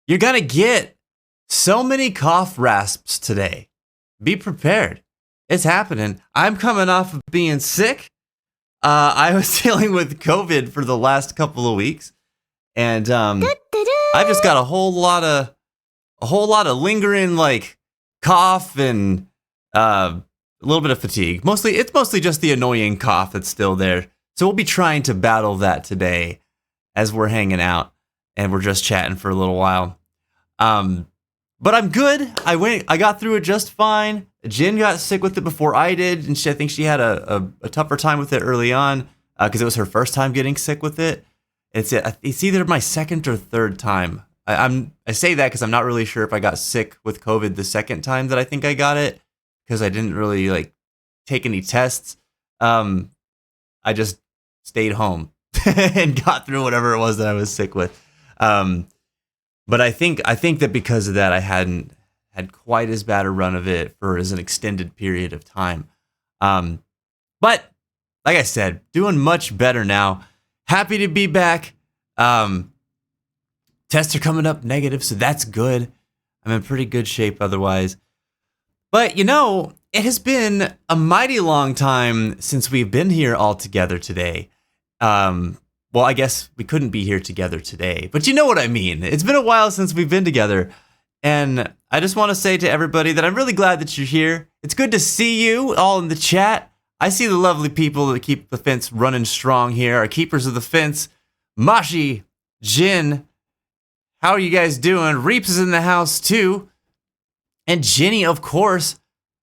You're gonna get so many cough rasps today. Be prepared. It's happening. I'm coming off of being sick. I was dealing with COVID for the last couple of weeks, and I've just got a whole lot of lingering like cough and a little bit of fatigue. It's mostly just the annoying cough that's still there. So we'll be trying to battle that today as we're hanging out and we're just chatting for a little while. But I'm good. I got through it just fine. Jen got sick with it before I did, and I think she had a tougher time with it early on because it was her first time getting sick with it. It's either my second or third time. I say that because I'm not really sure if I got sick with COVID the second time that I think I got it because I didn't really like take any tests. I just stayed home and got through whatever it was that I was sick with. But I think that because of that, I hadn't had quite as bad a run of it for as an extended period of time. But like I said, doing much better now. Happy to be back. Tests are coming up negative, so that's good. I'm in pretty good shape otherwise. But it has been a mighty long time since we've been here all together today. Well, I guess we couldn't be here together today, but you know what I mean. It's been a while since we've been together, and I just want to say to everybody that I'm really glad that you're here. It's good to see you all in the chat. I see the lovely people that keep the fence running strong here, our keepers of the fence. Mashi, Jin, how are you guys doing? Reeps is in the house too. And Jenny, of course.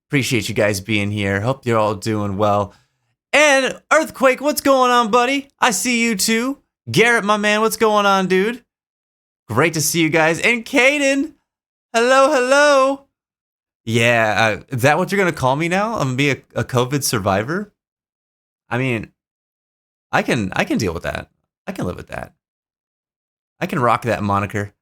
Appreciate you guys being here. Hope you're all doing well. And Earthquake, what's going on, buddy? I see you too. Garrett, my man, what's going on, dude? Great to see you guys. And Caden, hello. Yeah, is that what you're going to call me now? I'm going to be a COVID survivor? I mean, I can deal with that. I can live with that. I can rock that moniker.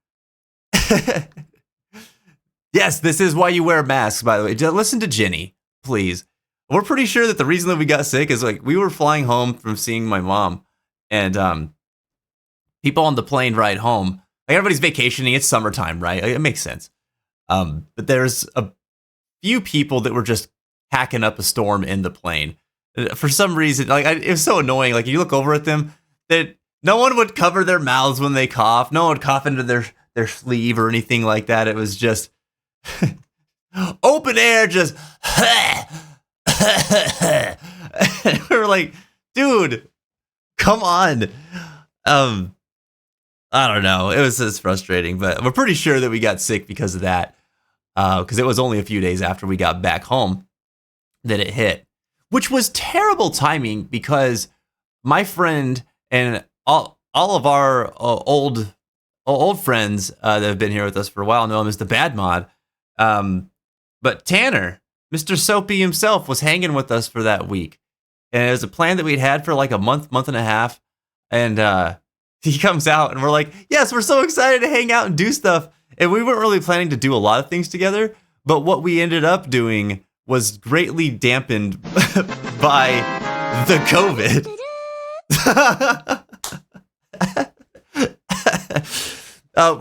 Yes, this is why you wear masks, by the way. Listen to Jenny, please. We're pretty sure that the reason that we got sick is like we were flying home from seeing my mom, and people on the plane ride home. Like everybody's vacationing. It's summertime, right? It makes sense. But there's a few people that were just hacking up a storm in the plane. For some reason, it was so annoying. Like you look over at them, that no one would cover their mouths when they cough. No one would cough into their sleeve or anything like that. It was just open air, just. We were like, dude, come on. I don't know. It was just frustrating, but we're pretty sure that we got sick because of that. Because it was only a few days after we got back home that it hit, which was terrible timing because my friend and all of our old friends that have been here with us for a while know him as the Bad Mod. But Tanner, Mr. Soapy himself, was hanging with us for that week. And it was a plan that we'd had for like a month and a half. And he comes out and we're like, yes, we're so excited to hang out and do stuff. And we weren't really planning to do a lot of things together. But what we ended up doing was greatly dampened by the COVID.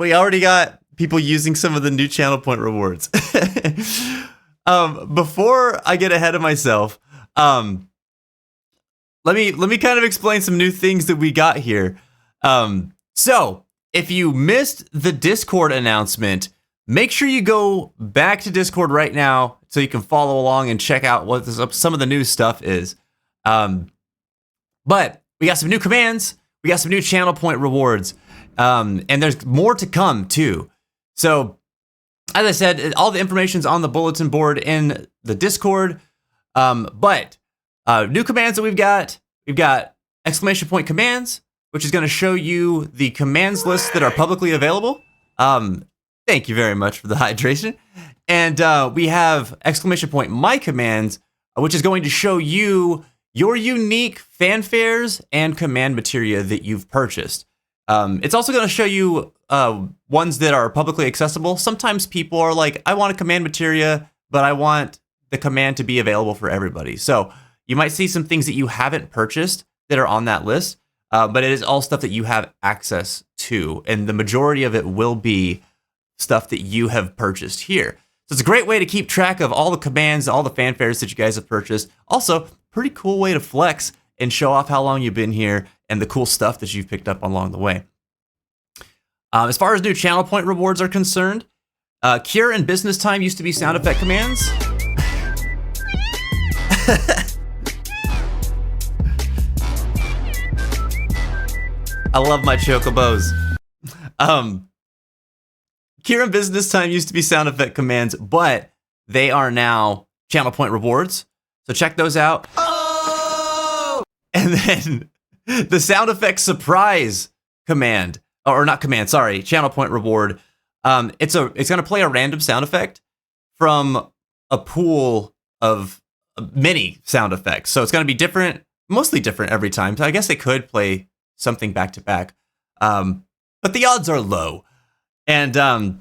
We already got people using some of the new channel point rewards. Before I get ahead of myself, let me kind of explain some new things that we got here. So if you missed the Discord announcement, make sure you go back to Discord right now so you can follow along and check out what some of the new stuff is. But we got some new commands, we got some new channel point rewards, and there's more to come too. So as I said, all the information's on the bulletin board in the Discord. But new commands that we've got exclamation point commands, which is going to show you the commands list that are publicly available. Thank you very much for the hydration. And we have exclamation point my commands, which is going to show you your unique fanfares and command materia that you've purchased. It's also going to show you ones that are publicly accessible. Sometimes people are like, I want a command materia, but I want the command to be available for everybody. So you might see some things that you haven't purchased that are on that list, but it is all stuff that you have access to. And the majority of it will be stuff that you have purchased here. So it's a great way to keep track of all the commands, all the fanfares that you guys have purchased. Also, pretty cool way to flex and show off how long you've been here and the cool stuff that you've picked up along the way. As far as new channel point rewards are concerned, Cure and Business Time used to be sound effect commands. I love my chocobos. Cure and Business Time used to be sound effect commands, but they are now channel point rewards. So check those out. Oh! And then the sound effect surprise command, or not command, sorry, channel point reward. It's gonna play a random sound effect from a pool of many sound effects. So it's gonna be different, mostly different every time. So I guess they could play something back to back, but the odds are low. And the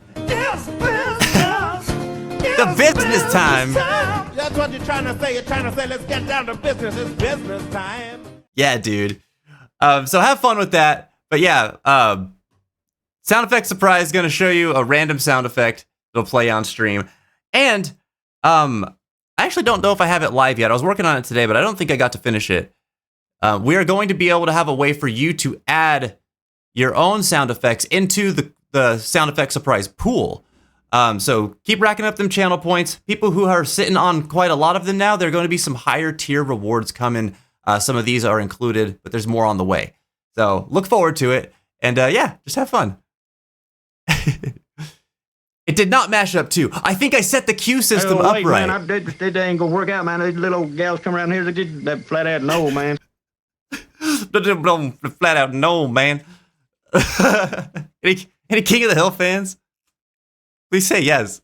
business time. That's what you're trying to say. You're trying to say, let's get down to business. It's business time. Yeah, dude. So have fun with that. But yeah, sound effect surprise is going to show you a random sound effect that'll play on stream. And I actually don't know if I have it live yet. I was working on it today, but I don't think I got to finish it. We are going to be able to have a way for you to add your own sound effects into the sound effect surprise pool. So keep racking up them channel points. People who are sitting on quite a lot of them now, there are going to be some higher tier rewards coming. Some of these are included, but there's more on the way. So look forward to it. And yeah, just have fun. It did not mash up too. I think I set the queue system up right. Man, that ain't gonna work out, man. These little gals come around here, they just that flat out no, man. Flat out no, man. Any King of the Hill fans? Please say yes.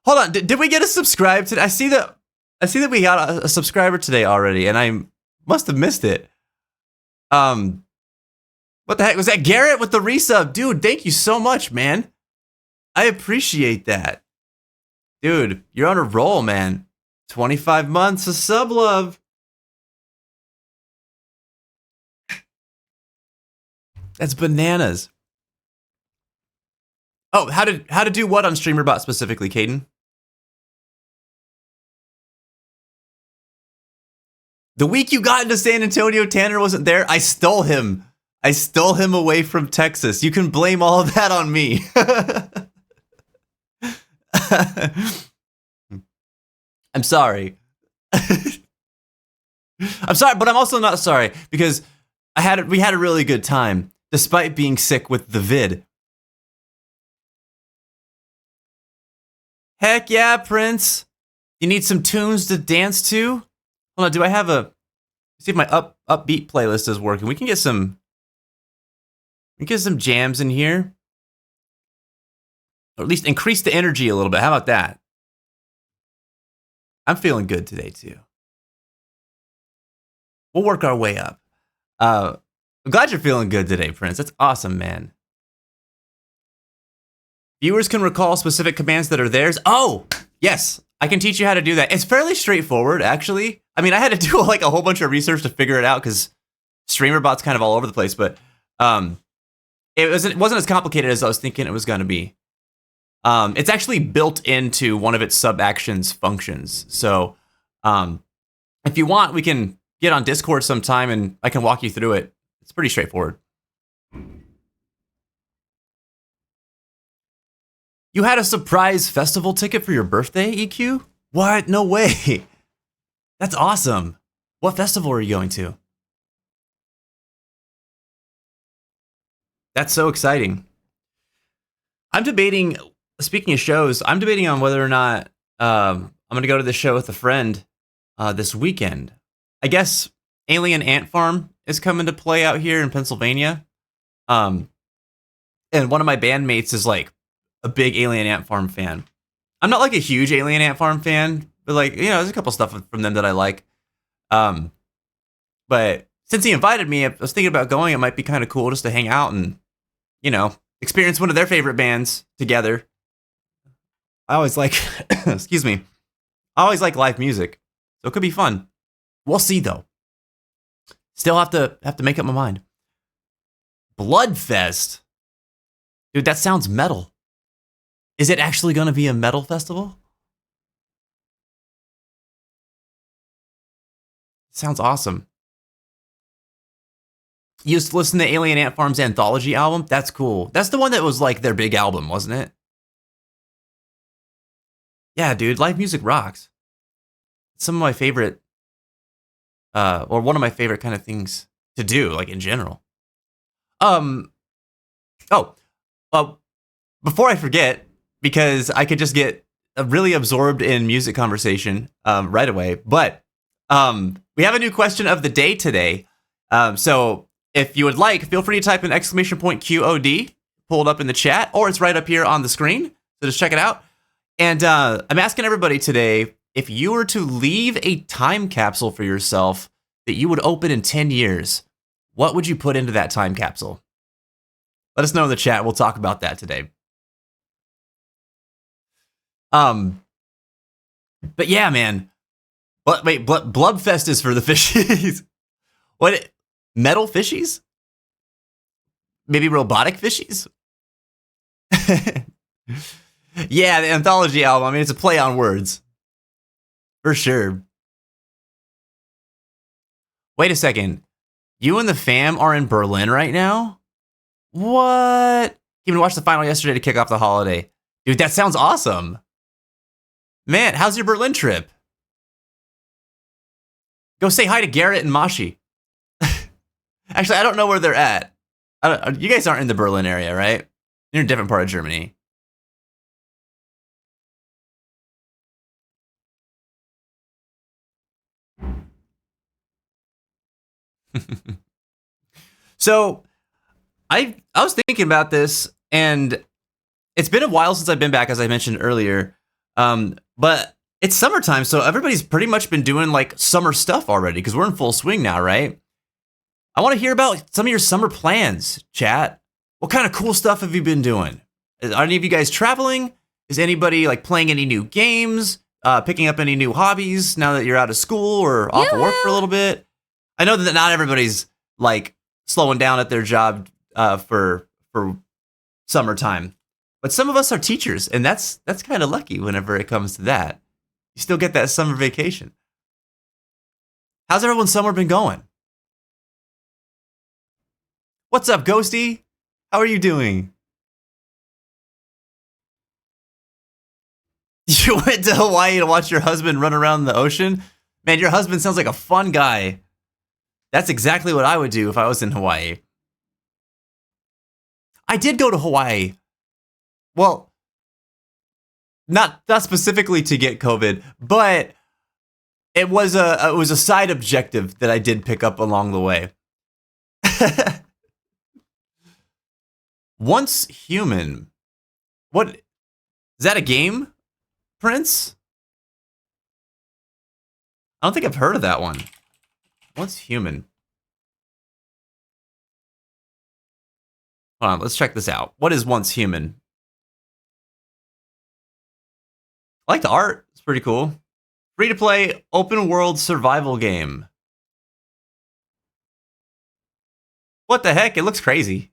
Hold on, did we get a subscribe today? I see that we got a subscriber today already, and I must have missed it. What the heck was that? Garrett with the resub, dude. Thank you so much, man. I appreciate that, dude. You're on a roll, man. 25 months of sub love. That's bananas. Oh, how to do what on StreamerBot specifically, Caden? The week you got into San Antonio, Tanner wasn't there. I stole him. I stole him away from Texas. You can blame all of that on me. I'm sorry. I'm sorry, but I'm also not sorry because we had a really good time despite being sick with the vid. Heck yeah, Prince. You need some tunes to dance to? Hold on, do I have see if my upbeat playlist is working. We can get some jams in here. Or at least increase the energy a little bit. How about that? I'm feeling good today too. We'll work our way up. I'm glad you're feeling good today, Prince. That's awesome, man. Viewers can recall specific commands that are theirs. Oh, yes. I can teach you how to do that. It's fairly straightforward, actually. I mean, I had to do like a whole bunch of research to figure it out because StreamerBot's kind of all over the place, but it wasn't as complicated as I was thinking it was going to be. It's actually built into one of its sub-actions functions. So if you want, we can get on Discord sometime and I can walk you through it. It's pretty straightforward. You had a surprise festival ticket for your birthday, EQ? What? No way. That's awesome. What festival are you going to? That's so exciting. I'm debating, speaking of shows, I'm debating on whether or not I'm going to go to this show with a friend this weekend. I guess Alien Ant Farm is coming to play out here in Pennsylvania. And one of my bandmates is like a big Alien Ant Farm fan. I'm not like a huge Alien Ant Farm fan, but like, you know, there's a couple stuff from them that I like. But since he invited me, I was thinking about going. It might be kind of cool just to hang out and, you know, experience one of their favorite bands together. I always like, excuse me, I always like live music, so it could be fun. We'll see though. Still have to make up my mind. Bloodfest. Dude, that sounds metal. Is it actually going to be a metal festival? Sounds awesome. You used to listen to Alien Ant Farm's anthology album? That's cool. That's the one that was like their big album, wasn't it? Yeah, dude, live music rocks. Some of my favorite, or one of my favorite kind of things to do, like in general. Um, oh, before I forget, because I could just get really absorbed in music conversation right away, but we have a new question of the day today. So if you would like, feel free to type in exclamation point QOD, pull it up in the chat, or it's right up here on the screen. So just check it out. And I'm asking everybody today, if you were to leave a time capsule for yourself that you would open in 10 years, what would you put into that time capsule? Let us know in the chat. We'll talk about that today. But yeah, man. Wait, Blubfest is for the fishies. What? Metal fishies? Maybe robotic fishies? Yeah, the anthology album. I mean, it's a play on words. For sure. Wait a second. You and the fam are in Berlin right now? What? Even watched the final yesterday to kick off the holiday. Dude, that sounds awesome. Man, how's your Berlin trip? Go say hi to Garrett and Mashi. Actually, I don't know where they're at. You guys aren't in the Berlin area, right? You're in a different part of Germany. So, I was thinking about this, and it's been a while since I've been back, as I mentioned earlier. But it's summertime, so everybody's pretty much been doing like summer stuff already because we're in full swing now, right? I want to hear about some of your summer plans, chat. What kind of cool stuff have you been doing? Are any of you guys traveling? Is anybody like playing any new games? Picking up any new hobbies now that you're out of school or off of work for a little bit? I know that not everybody's like slowing down at their job for summertime, but some of us are teachers, and that's kind of lucky whenever it comes to that. You still get that summer vacation. How's everyone's summer been going? What's up, Ghosty? How are you doing? You went to Hawaii to watch your husband run around the ocean? Man, your husband sounds like a fun guy. That's exactly what I would do if I was in Hawaii. I did go to Hawaii. Well, not specifically to get COVID, but it was a side objective that I did pick up along the way. Once Human. What is that, a game, Prince? I don't think I've heard of that one. Once Human. Hold on, let's check this out. What is Once Human? I like the art. It's pretty cool. Free to play open world survival game. What the heck? It looks crazy.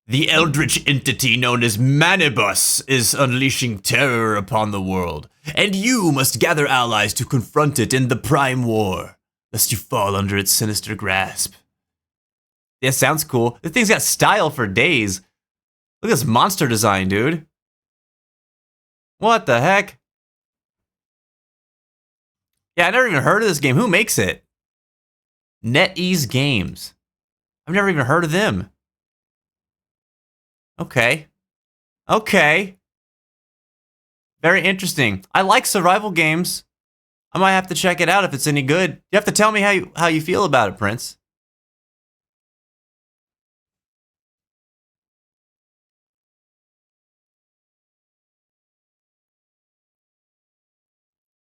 The eldritch entity known as Manibus is unleashing terror upon the world, and you must gather allies to confront it in the Prime War, lest you fall under its sinister grasp. Yeah, sounds cool. This thing's got style for days. Look at this monster design, dude. What the heck? Yeah, I never even heard of this game. Who makes it? NetEase Games. I've never even heard of them. Okay. Very interesting. I like survival games. I might have to check it out if it's any good. You have to tell me how you feel about it, Prince.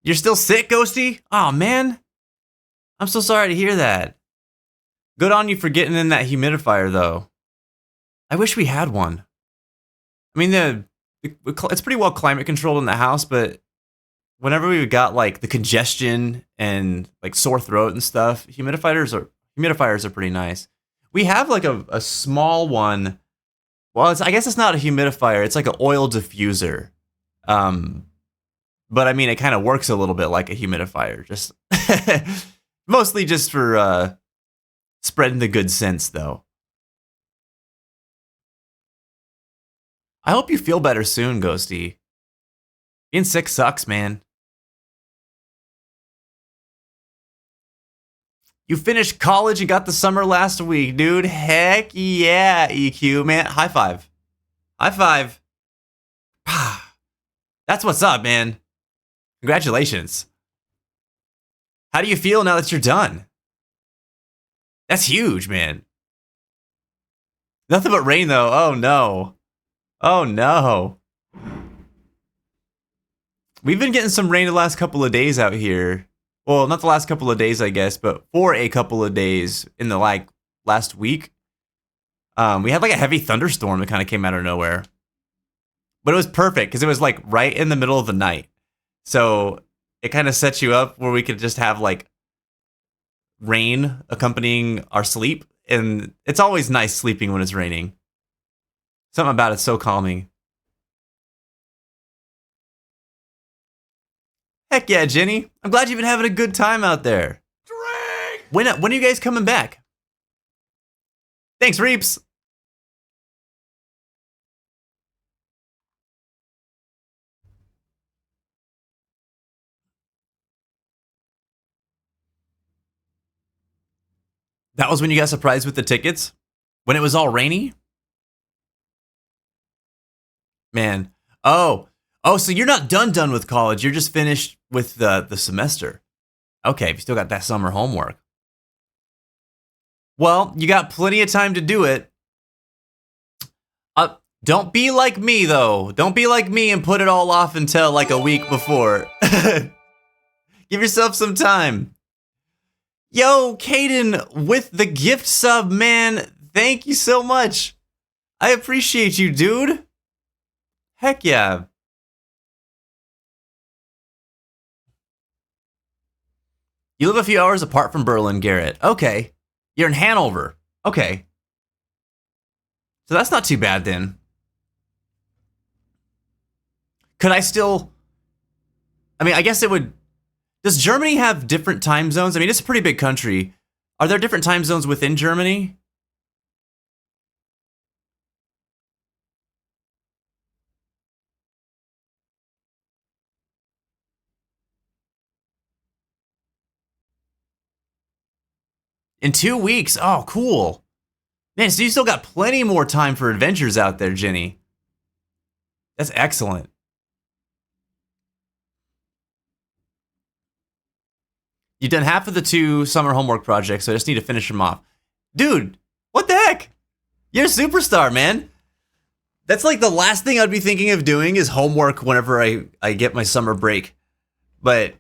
You're still sick, Ghosty? Oh, man. I'm so sorry to hear that. Good on you for getting in that humidifier, though. I wish we had one. I mean, it's pretty well climate controlled in the house, but whenever we got like the congestion and like sore throat and stuff, humidifiers are pretty nice. We have like a small one. Well, I guess it's not a humidifier. It's like an oil diffuser. But I mean, it kind of works a little bit like a humidifier. Just mostly just for spreading the good sense, though. I hope you feel better soon, Ghosty. Being sick sucks, man. You finished college and got the summer last week, dude. Heck yeah, EQ, man. High five. High five. That's what's up, man. Congratulations. How do you feel now that you're done? That's huge, man. Nothing but rain, though. Oh, no. Oh, no. We've been getting some rain the last couple of days out here. Well, not the last couple of days, I guess, but for a couple of days in the last week. We had like a heavy thunderstorm that kind of came out of nowhere. But it was perfect because it was like right in the middle of the night. So it kind of sets you up where we could just have like rain accompanying our sleep. And it's always nice sleeping when it's raining. Something about it's so calming. Heck yeah, Jenny. I'm glad you've been having a good time out there. Drink! When are you guys coming back? Thanks, Reeps. That was when you got surprised with the tickets? When it was all rainy? Man. Oh, so you're not done with college. You're just finished with the semester. Okay, you still got that summer homework. Well, you got plenty of time to do it. Don't be like me, though. Don't be like me and put it all off until like a week before. Give yourself some time. Yo, Caden with the gift sub, man. Thank you so much. I appreciate you, dude. Heck yeah. You live a few hours apart from Berlin, Garrett. Okay. You're in Hanover. Okay. So that's not too bad then. Could I still... I mean, I guess it would... Does Germany have different time zones? I mean, it's a pretty big country. Are there different time zones within Germany? In 2 weeks? Oh, cool. Man, so you still got plenty more time for adventures out there, Jenny. That's excellent. You've done half of the 2 summer homework projects, so I just need to finish them off. Dude, what the heck? You're a superstar, man. That's like the last thing I'd be thinking of doing is homework whenever I get my summer break. But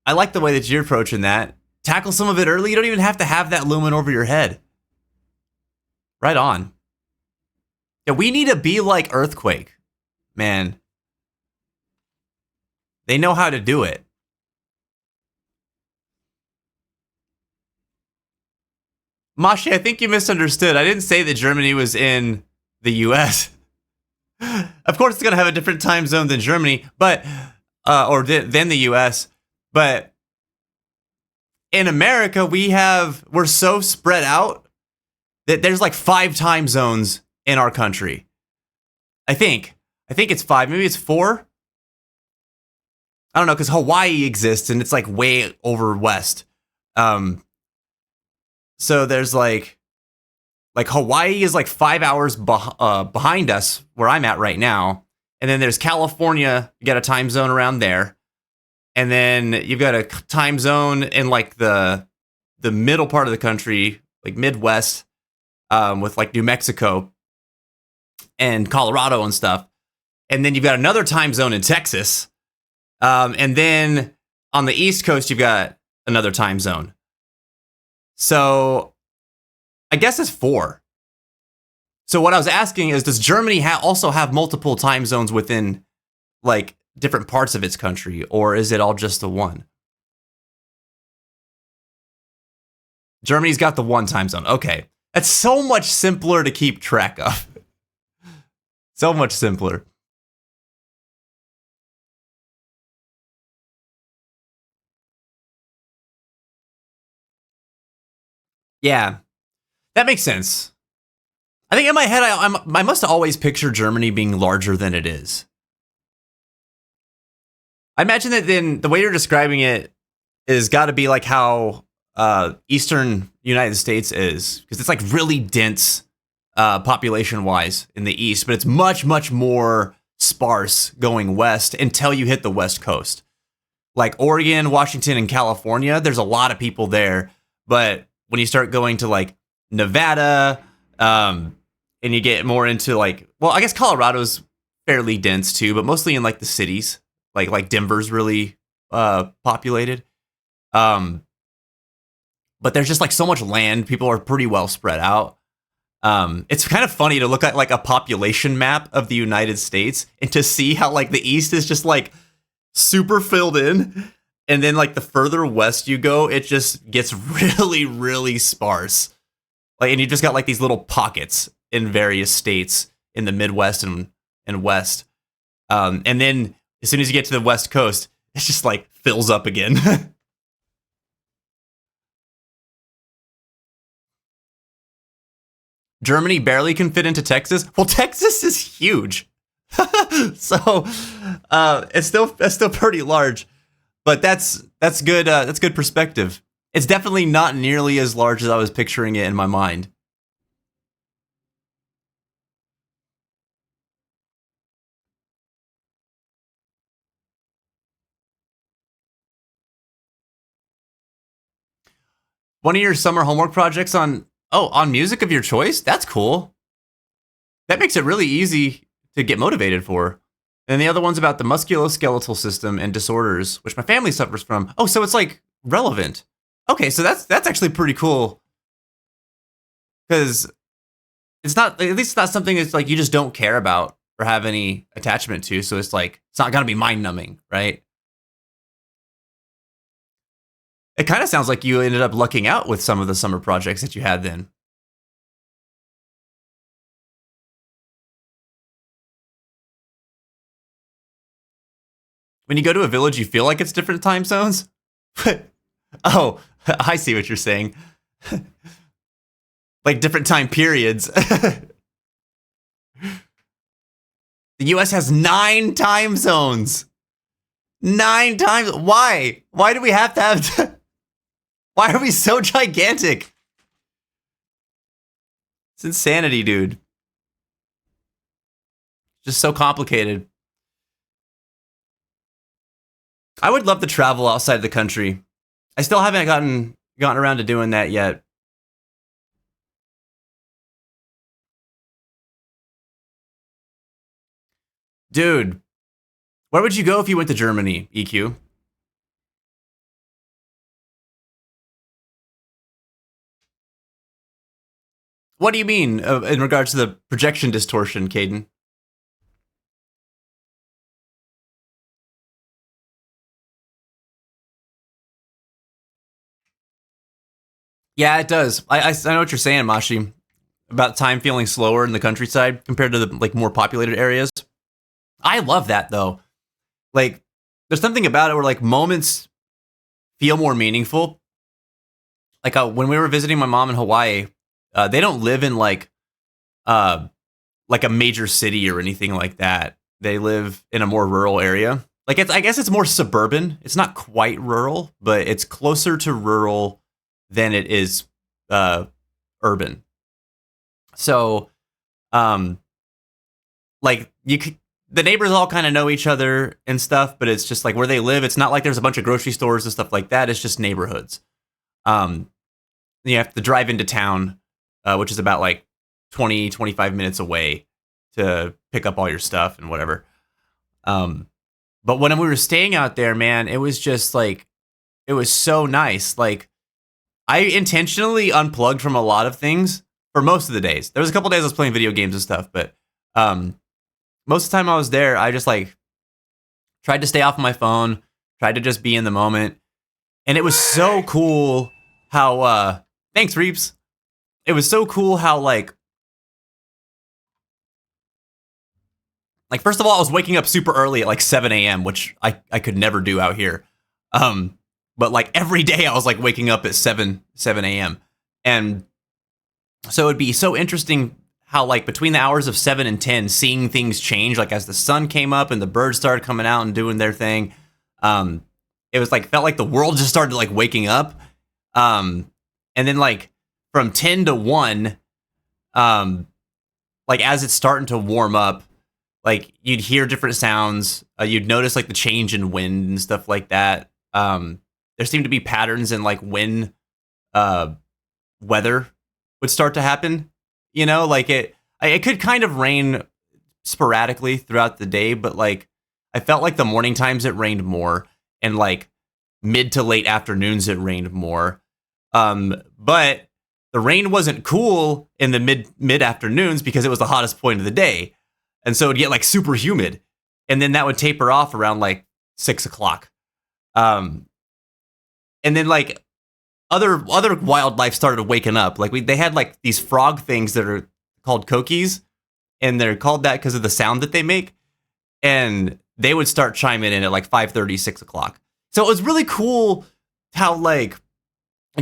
I like the way that you're approaching that. Tackle some of it early. You don't even have to have that looming over your head. Right on. Yeah, we need to be like Earthquake, man. They know how to do it. Mashi, I think you misunderstood. I didn't say that Germany was in the US. Of course, it's going to have a different time zone than Germany, but than the US. But in America, we're so spread out that there's like 5 time zones in our country. I think it's 5. Maybe it's 4. I don't know, because Hawaii exists and it's like way over west. So there's like Hawaii is like 5 hours behind us where I'm at right now. And then there's California. You got a time zone around there. And then you've got a time zone in like the middle part of the country, like Midwest, with like New Mexico and Colorado and stuff. And then you've got another time zone in Texas. And then on the East Coast, you've got another time zone. So I guess it's 4. So what I was asking is, does Germany also have multiple time zones within like different parts of its country, or is it all just the one? Germany's got the one time zone. Okay. That's so much simpler to keep track of. So much simpler. Yeah, that makes sense. I think in my head, I must always picture Germany being larger than it is. I imagine that then the way you're describing it is got to be like how Eastern United States is, because it's like really dense population wise in the East, but it's much, much more sparse going west until you hit the West Coast. Like Oregon, Washington, and California, there's a lot of people there. But when you start going to like Nevada, and you get more into like, well, I guess Colorado's fairly dense too, but mostly in like the cities. Like Denver's really populated. But there's just like so much land. People are pretty well spread out. It's kind of funny to look at like a population map of the United States and to see how like the East is just like super filled in. And then like the further west you go, it just gets really, really sparse. Like, and you just got like these little pockets in various states in the Midwest and West. And then as soon as you get to the West Coast, it just like fills up again. Germany barely can fit into Texas. Well, Texas is huge. So it's still pretty large. But that's good. That's good perspective. It's definitely not nearly as large as I was picturing it in my mind. One of your summer homework projects on music of your choice? That's cool. That makes it really easy to get motivated for. And the other one's about the musculoskeletal system and disorders, which my family suffers from. Oh, so it's like relevant. Okay, so that's actually pretty cool. Because it's not, at least it's not something that's like you just don't care about or have any attachment to. So it's like, it's not gonna be mind numbing, right? It kind of sounds like you ended up lucking out with some of the summer projects that you had then. When you go to a village, you feel like it's different time zones? Oh, I see what you're saying. Like different time periods. The US has 9 time zones. 9 times. Why? Why do we have to have... Why are we so gigantic? It's insanity, dude. Just so complicated. I would love to travel outside the country. I still haven't gotten around to doing that yet. Dude, where would you go if you went to Germany, EQ? What do you mean in regards to the projection distortion, Caden? Yeah, it does. I know what you're saying, Mashi, about time feeling slower in the countryside compared to the like more populated areas. I love that though. Like, there's something about it where like moments feel more meaningful. Like when we were visiting my mom in Hawaii, they don't live in uh, like a major city or anything like that. They live in a more rural area. Like I guess it's more suburban. It's not quite rural, but it's closer to rural than it is urban. So, like the neighbors all kind of know each other and stuff, but it's just like where they live. It's not like there's a bunch of grocery stores and stuff like that. It's just neighborhoods. Um, you have to drive into town, which is about like 25 minutes away to pick up all your stuff and whatever. But when we were staying out there, man, it was just like, it was so nice. Like, I intentionally unplugged from a lot of things for most of the days. There was a couple days I was playing video games and stuff, but most of the time I was there, I just like tried to stay off my phone, tried to just be in the moment. And it was so cool how, thanks, Reeps. it was so cool how like first of all, I was waking up super early at like 7 a.m., which I could never do out here. But like every day I was like waking up at 7 a.m. And so it'd be so interesting how like between the hours of 7 and 10, seeing things change, like as the sun came up and the birds started coming out and doing their thing. It was like, felt like the world just started like waking up. And then like from 10 to 1, like as it's starting to warm up, like you'd hear different sounds. You'd notice like the change in wind and stuff like that. There seemed to be patterns in like when weather would start to happen. You know, like it could kind of rain sporadically throughout the day, but like I felt like the morning times it rained more, and like mid to late afternoons it rained more. But the rain wasn't cool in the mid afternoons because it was the hottest point of the day. And so it'd get like super humid, and then that would taper off around like 6 o'clock. And then like other wildlife started waking up. Like they had like these frog things that are called kokies, and they're called that because of the sound that they make. And they would start chiming in at like 5:30, 6 o'clock. So it was really cool how like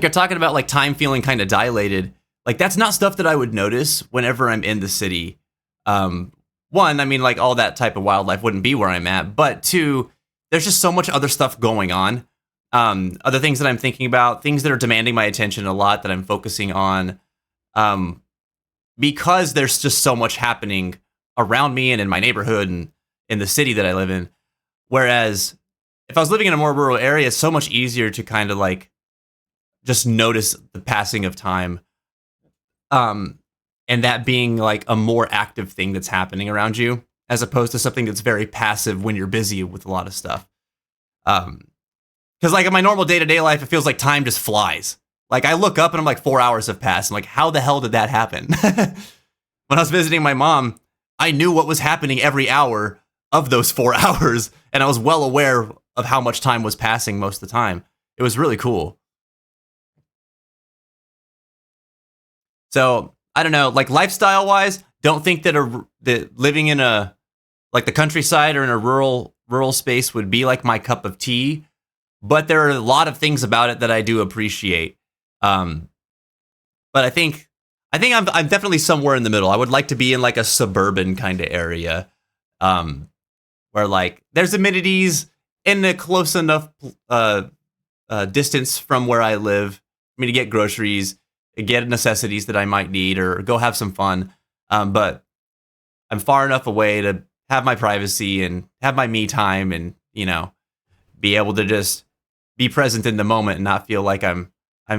you're talking about like time feeling kind of dilated. Like that's not stuff that I would notice whenever I'm in the city. One, I mean, like all that type of wildlife wouldn't be where I'm at. But two, there's just so much other stuff going on. Other things that I'm thinking about, things that are demanding my attention a lot that I'm focusing on, because there's just so much happening around me and in my neighborhood and in the city that I live in. Whereas if I was living in a more rural area, it's so much easier to kind of like just notice the passing of time. And that being like a more active thing that's happening around you, as opposed to something that's very passive when you're busy with a lot of stuff. Because like in my normal day-to-day life, it feels like time just flies. Like I look up and I'm like 4 hours have passed. I'm like, how the hell did that happen? When I was visiting my mom, I knew what was happening every hour of those 4 hours, and I was well aware of how much time was passing most of the time. It was really cool. So I don't know, like lifestyle wise, don't think that that living in a like the countryside or in a rural space would be like my cup of tea. But there are a lot of things about it that I do appreciate. But I think I'm definitely somewhere in the middle. I would like to be in like a suburban kind of area, where like there's amenities in a close enough distance from where I live for me to get groceries, get necessities that I might need, or go have some fun. But I'm far enough away to have my privacy and have my me time, and you know, be able to just be present in the moment and not feel like I'm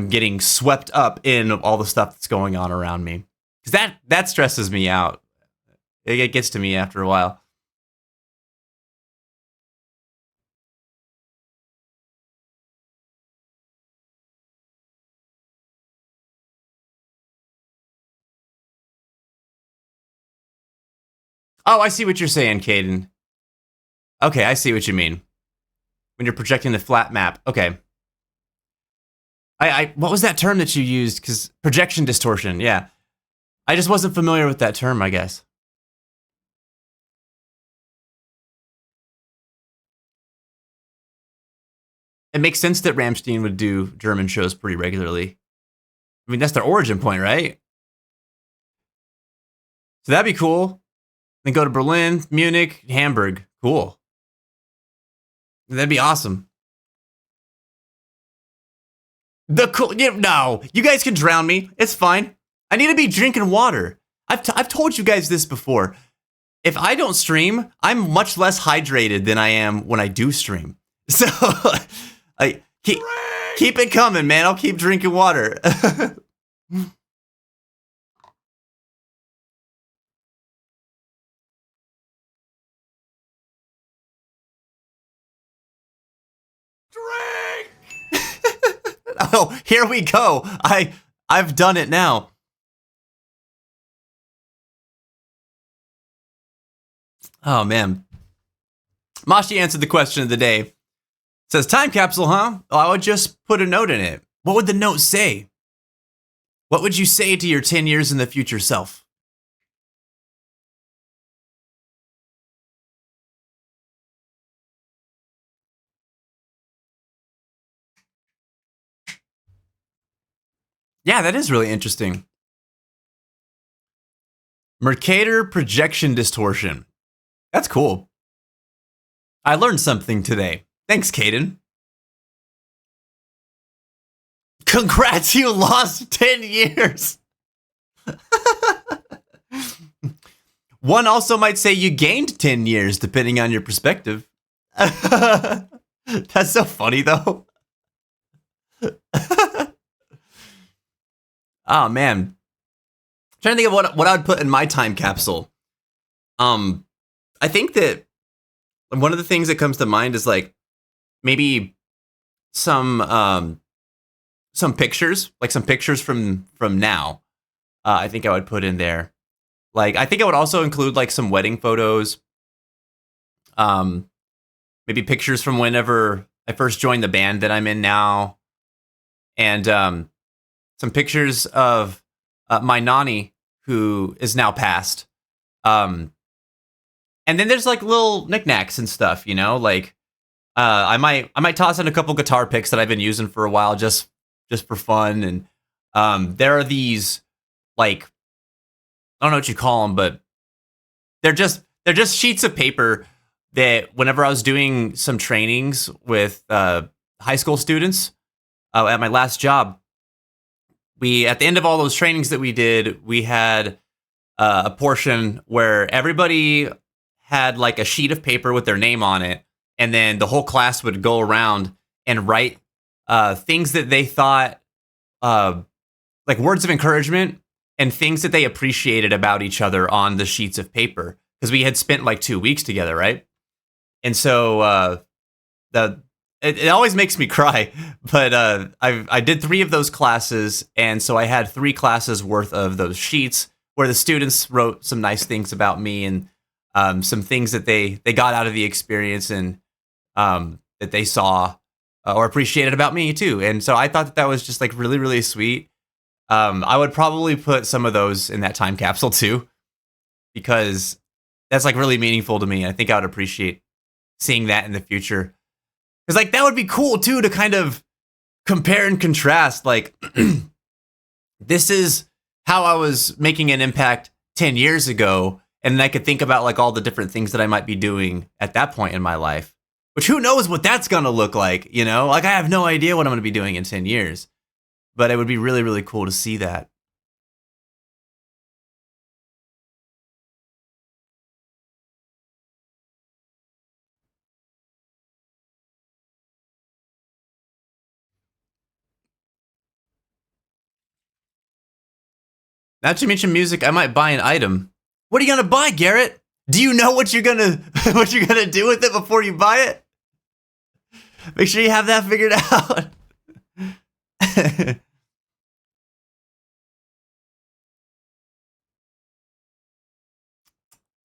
getting swept up in all the stuff that's going on around me. Because that stresses me out. It gets to me after a while. Oh, I see what you're saying, Caden. Okay, I see what you mean. When you're projecting the flat map. Okay. I what was that term that you used? Because projection distortion, yeah. I just wasn't familiar with that term, I guess. It makes sense that Rammstein would do German shows pretty regularly. I mean, that's their origin point, right? So that'd be cool. Then go to Berlin, Munich, Hamburg. Cool. That'd be awesome. No, you guys can drown me. It's fine. I need to be drinking water. I've told you guys this before. If I don't stream, I'm much less hydrated than I am when I do stream. So, I keep it coming, man. I'll keep drinking water. Oh, here we go. I've done it now. Oh man. Mashi answered the question of the day. Says time capsule, huh? Oh, I would just put a note in it. What would the note say? What would you say to your 10 years in the future self? Yeah, that is really interesting. Mercator projection distortion. That's cool. I learned something today. Thanks, Caden. Congrats, you lost 10 years. One also might say you gained 10 years, depending on your perspective. That's so funny, though. Oh, man. I'm trying to think of what I would put in my time capsule. I think that one of the things that comes to mind is like maybe some pictures, like some pictures from now. I think I would put in there. Like, I think I would also include like some wedding photos. Maybe pictures from whenever I first joined the band that I'm in now. And some pictures of my nanny, who is now passed. And then there's like little knickknacks and stuff, you know, like I might toss in a couple guitar picks that I've been using for a while just for fun. And there are these, like, I don't know what you call them, but they're just sheets of paper that whenever I was doing some trainings with high school students at my last job, at the end of all those trainings that we did, we had a portion where everybody had like a sheet of paper with their name on it, and then the whole class would go around and write things that they thought, like words of encouragement and things that they appreciated about each other on the sheets of paper, because we had spent like 2 weeks together, right? And so it always makes me cry, but I did 3 of those classes, and so I had 3 classes worth of those sheets where the students wrote some nice things about me and some things that they got out of the experience and that they saw or appreciated about me too. And so I thought that was just like really, really sweet. I would probably put some of those in that time capsule too, because that's like really meaningful to me. I think I would appreciate seeing that in the future. Because like that would be cool too, to kind of compare and contrast. Like, this is how I was making an impact 10 years ago. And then I could think about like all the different things that I might be doing at that point in my life, which who knows what that's going to look like, you know? Like, I have no idea what I'm going to be doing in 10 years, but it would be really, really cool to see that. Not to mention music, I might buy an item. What are you gonna buy, Garrett? Do you know what you're gonna do with it before you buy it? Make sure you have that figured out.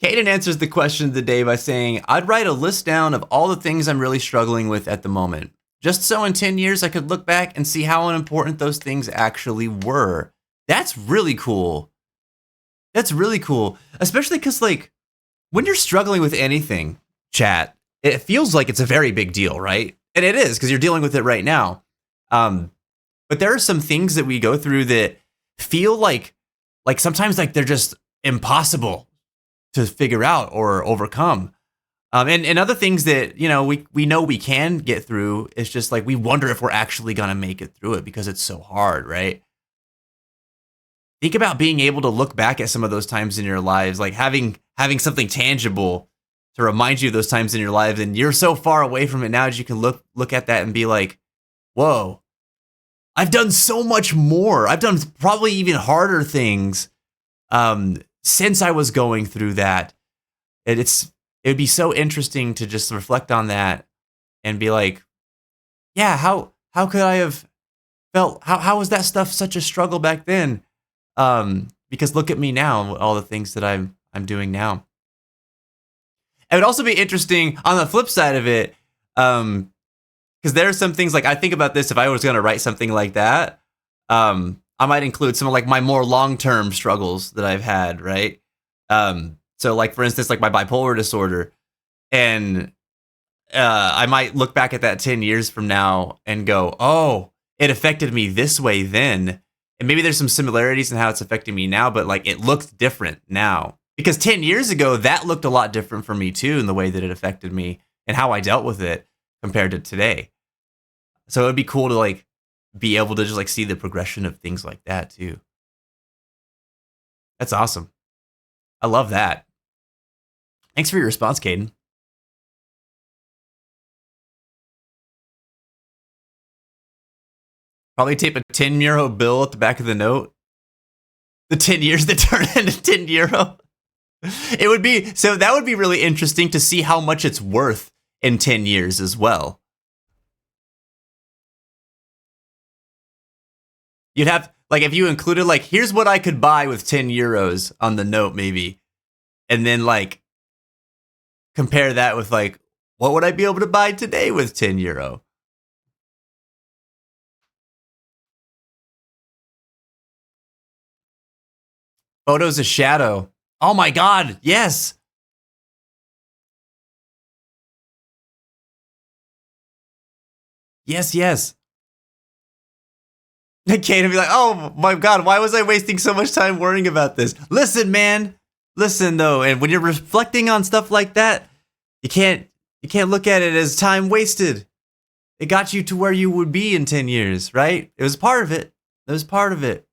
Caden answers the question of the day by saying, I'd write a list down of all the things I'm really struggling with at the moment, just so in 10 years I could look back and see how unimportant those things actually were. That's really cool. That's really cool. Especially because, like, when you're struggling with anything, chat, it feels like it's a very big deal, right? And it is, because you're dealing with it right now. But there are some things that we go through that feel like sometimes like they're just impossible to figure out or overcome. And other things that, you know, we know we can get through. It's just like we wonder if we're actually going to make it through it because it's so hard, right? Think about being able to look back at some of those times in your lives, like having something tangible to remind you of those times in your lives, and you're so far away from it now that you can look at that and be like, whoa, I've done so much more. I've done probably even harder things since I was going through that. It would be so interesting to just reflect on that and be like, yeah, how could I have felt? How was that stuff such a struggle back then? Because look at me now, all the things that I'm doing now. It would also be interesting on the flip side of it, because there are some things, like, I think about this, if I was going to write something like that, I might include some of like my more long-term struggles that I've had, right? So like for instance, like my bipolar disorder, and I might look back at that 10 years from now and go, oh, it affected me this way then. And maybe there's some similarities in how it's affecting me now, but like it looks different now. Because 10 years ago, that looked a lot different for me too, in the way that it affected me and how I dealt with it compared to today. So it'd be cool to like be able to just like see the progression of things like that too. That's awesome. I love that. Thanks for your response, Caden. Probably tape a 10 euro bill at the back of the note. The 10 years that turn into 10 euro. It would be, so that would be really interesting to see how much it's worth in 10 years as well. You'd have, like, if you included, like, here's what I could buy with 10 euros on the note, maybe. And then, like, compare that with, like, what would I be able to buy today with 10 euro? Photo's a shadow. Oh my God, yes. Yes, yes. Kate would be like, oh my God, why was I wasting so much time worrying about this? Listen, man. Listen, though, and when you're reflecting on stuff like that, you can't look at it as time wasted. It got you to where you would be in 10 years, right? It was part of it. It was part of it.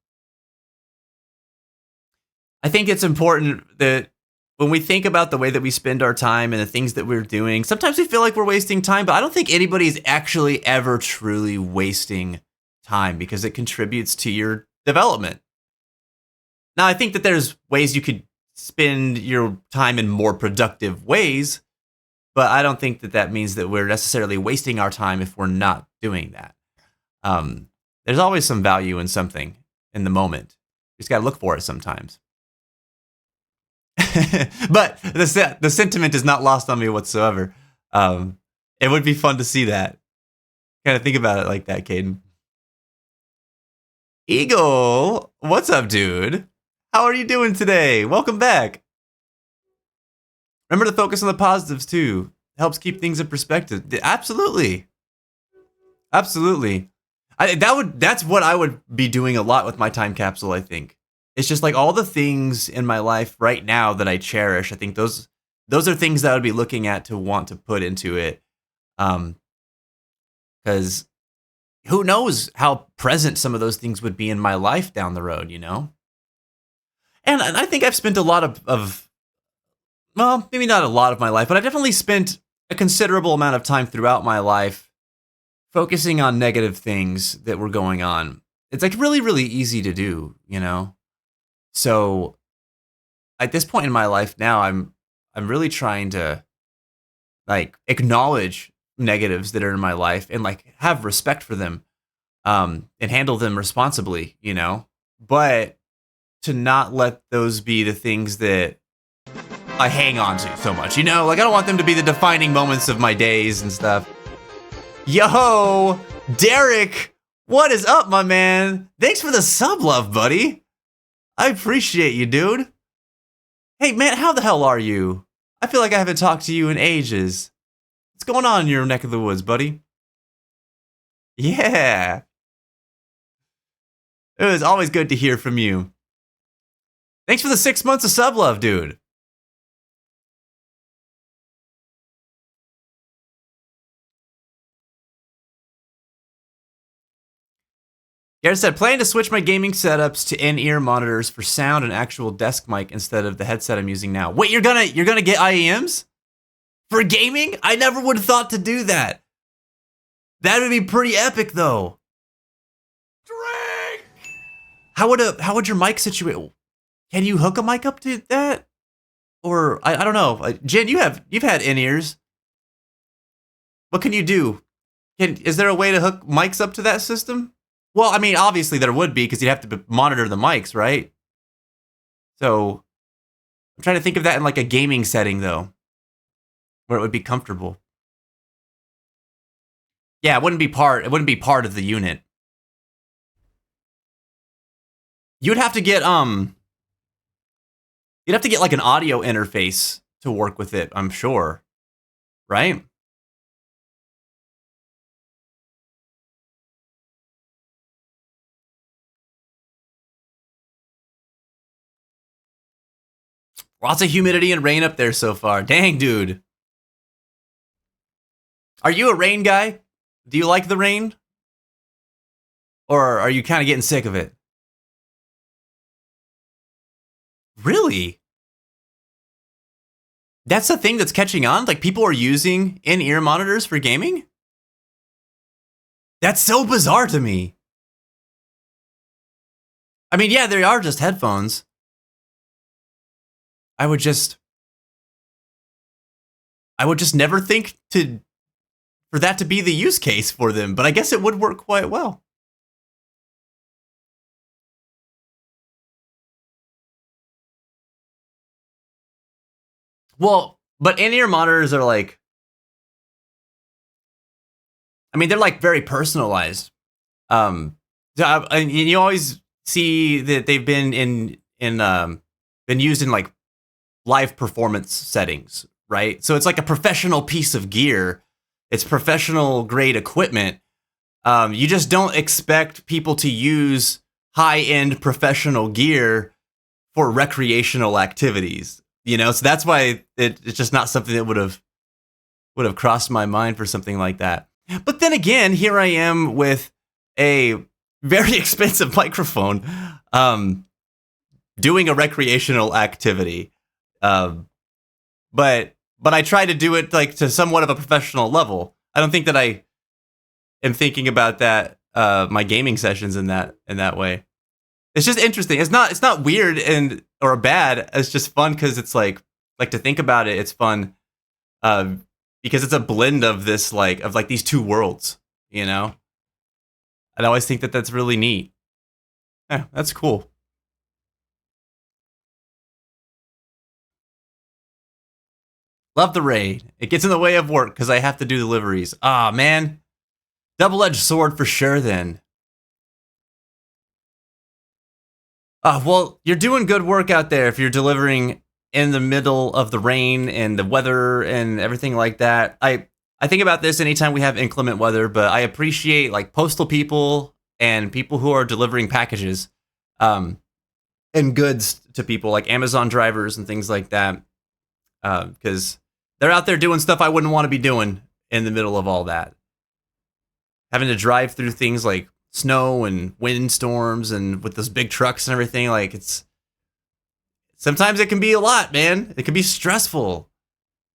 I think it's important that when we think about the way that we spend our time and the things that we're doing, sometimes we feel like we're wasting time, but I don't think anybody's actually ever truly wasting time because it contributes to your development. Now, I think that there's ways you could spend your time in more productive ways, but I don't think that that means that we're necessarily wasting our time if we're not doing that. There's always some value in something in the moment. You just got to look for it sometimes. But the sentiment is not lost on me whatsoever. It would be fun to see that. Kind of think about it like that, Caden. Eagle, what's up, dude? How are you doing today? Welcome back. Remember to focus on the positives too. Helps keep things in perspective. Absolutely. Absolutely. That's what I would be doing a lot with my time capsule, I think. It's just like all the things in my life right now that I cherish. I think those are things that I would be looking at to want to put into it. Because who knows how present some of those things would be in my life down the road, you know? And I think I've spent a lot of well, maybe not a lot of my life, but I've definitely spent a considerable amount of time throughout my life focusing on negative things that were going on. It's like really, really easy to do, you know? So at this point in my life now, I'm really trying to like acknowledge negatives that are in my life and like have respect for them, and handle them responsibly, you know, but to not let those be the things that I hang on to so much, you know, like I don't want them to be the defining moments of my days and stuff. Yo, Derek, what is up, my man? Thanks for the sub love, buddy. I appreciate you, dude. Hey, man, how the hell are you? I feel like I haven't talked to you in ages. What's going on in your neck of the woods, buddy? Yeah. It was always good to hear from you. Thanks for the 6 months of sub love, dude. Garrett said, planning to switch my gaming setups to in-ear monitors for sound and actual desk mic instead of the headset I'm using now. Wait, you're gonna get IEMs for gaming? I never would have thought to do that. That would be pretty epic, though. Drink. How would your mic situate? Can you hook a mic up to that? Or I don't know. Jen, you've had in-ears. What can you do? Is there a way to hook mics up to that system? Well, I mean, obviously there would be because you'd have to monitor the mics, right? So I'm trying to think of that in like a gaming setting, though, where it would be comfortable. Yeah, it wouldn't be part of the unit. you'd have to get like an audio interface to work with it, I'm sure. Right? Lots of humidity and rain up there so far. Dang, dude. Are you a rain guy? Do you like the rain? Or are you kind of getting sick of it? Really? That's the thing that's catching on? Like, people are using in-ear monitors for gaming? That's so bizarre to me. I mean, yeah, they are just headphones. I would just never think for that to be the use case for them, but I guess it would work quite well. Well, but in-ear monitors are like, I mean, they're like very personalized. And you always see that they've been been used in like live performance settings, right? So it's like a professional piece of gear. It's professional grade equipment. You just don't expect people to use high-end professional gear for recreational activities, you know? So that's why it's just not something that would have crossed my mind for something like that. But then again, here I am with a very expensive microphone, doing a recreational activity. But I try to do it like to somewhat of a professional level. I don't think that I am thinking about that my gaming sessions in that way. It's just interesting. It's not weird or bad. It's just fun because it's like to think about it. It's fun because it's a blend of this of these two worlds. You know, I always think that that's really neat. Yeah, that's cool. Love the raid. It gets in the way of work because I have to do deliveries. Ah, man. Double-edged sword for sure, then. Well, you're doing good work out there if you're delivering in the middle of the rain and the weather and everything like that. I think about this anytime we have inclement weather, but I appreciate like postal people and people who are delivering packages and goods to people, like Amazon drivers and things like that, because they're out there doing stuff I wouldn't want to be doing in the middle of all that. Having to drive through things like snow and windstorms and with those big trucks and everything, like sometimes it can be a lot, man. It can be stressful.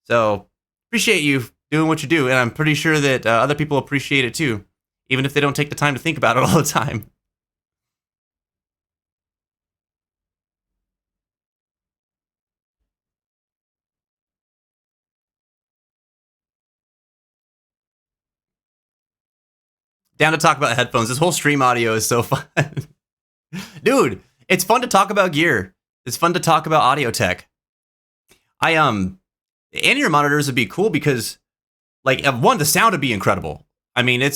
So appreciate you doing what you do, and I'm pretty sure that other people appreciate it too, even if they don't take the time to think about it all the time. Down to talk about headphones. This whole stream audio is so fun. Dude, it's fun to talk about gear. It's fun to talk about audio tech. In-ear monitors would be cool because, like, one, the sound would be incredible. I mean,